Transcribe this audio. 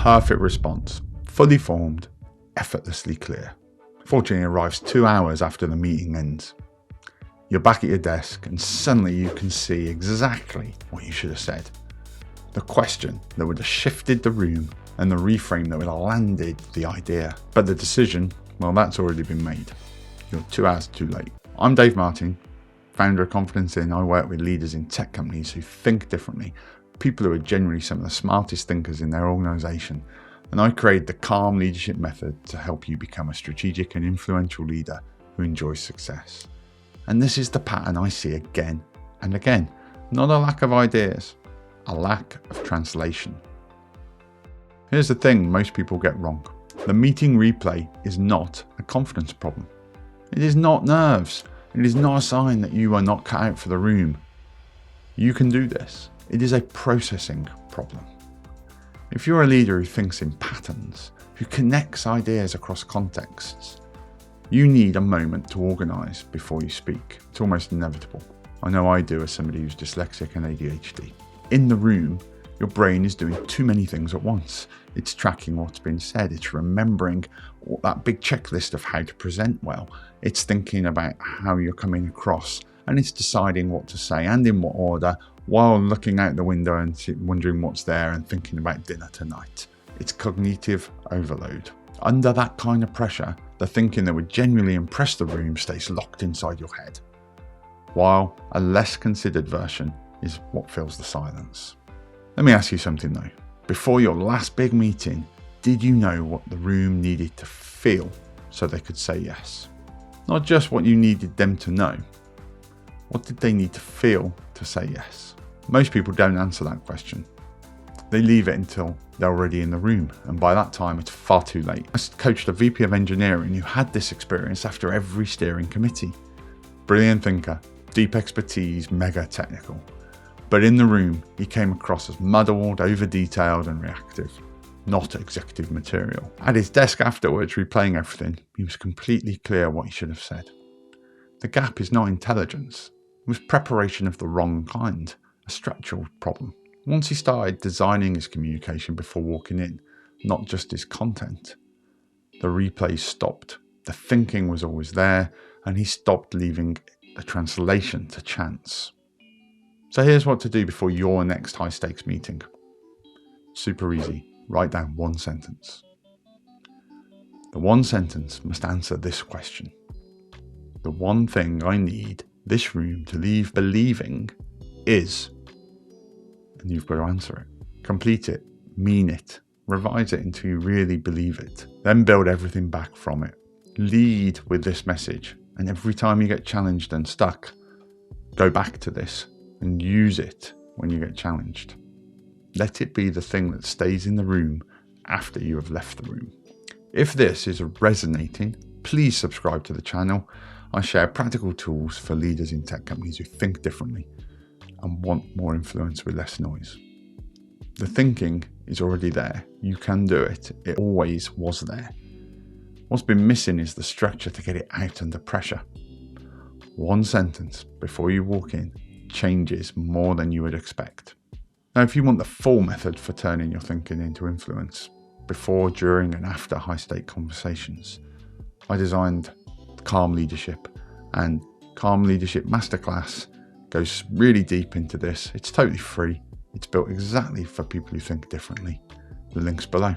perfect response, fully formed, effortlessly clear. Fortunately, it arrives 2 hours after the meeting ends. You're back at your desk and suddenly you can see exactly what you should have said. The question that would have shifted the room and the reframe that would have landed the idea. But the decision, well, that's already been made. You're 2 hours too late. I'm Dave Martin, founder of Confidence In. I work with leaders in tech companies who think differently, people who are generally some of the smartest thinkers in their organization. And I create the calm leadership method to help you become a strategic and influential leader who enjoys success. And this is the pattern I see again and again. Not a lack of ideas, a lack of translation. Here's the thing most people get wrong. The meeting replay is not a confidence problem. It is not nerves. It is not a sign that you are not cut out for the room. You can do this. It is a processing problem. If you're a leader who thinks in patterns, who connects ideas across contexts, you need a moment to organise before you speak. It's almost inevitable. I know I do as somebody who's dyslexic and ADHD. In the room, your brain is doing too many things at once. It's tracking what's been said. It's remembering that big checklist of how to present well. It's thinking about how you're coming across, and it's deciding what to say and in what order while looking out the window and wondering what's there and thinking about dinner tonight. It's cognitive overload. Under that kind of pressure, the thinking that would genuinely impress the room stays locked inside your head, while a less considered version is what fills the silence. Let me ask you something though. Before your last big meeting, did you know what the room needed to feel so they could say yes? Not just what you needed them to know. What did they need to feel to say yes? Most people don't answer that question. They leave it until they're already in the room, and by that time it's far too late. I coached a VP of engineering who had this experience after every steering committee. Brilliant thinker, deep expertise, mega technical. But in the room, he came across as muddled, over-detailed and reactive, not executive material. At his desk afterwards, replaying everything, he was completely clear what he should have said. The gap is not intelligence. It was preparation of the wrong kind, a structural problem. Once he started designing his communication before walking in, not just his content, the replays stopped. The thinking was always there, and he stopped leaving the translation to chance. So here's what to do before your next high-stakes meeting. Super easy. Write down one sentence. The one sentence must answer this question. The one thing I need this room to leave believing is, and you've got to answer it. Complete it, mean it, revise it until you really believe it. Then build everything back from it. Lead with this message, and every time you get challenged and stuck, go back to this and use it when you get challenged. Let it be the thing that stays in the room after you have left the room. If this is resonating, please subscribe to the channel. I share practical tools for leaders in tech companies who think differently and want more influence with less noise. The thinking is already there. You can do it. It always was there. What's been missing is the structure to get it out under pressure. One sentence before you walk in changes more than you would expect. Now, if you want the full method for turning your thinking into influence, before, during, and after high-stake conversations, I designed Calm Leadership, and Calm Leadership Masterclass goes really deep into this. It's totally free. It's built exactly for people who think differently. The link's below.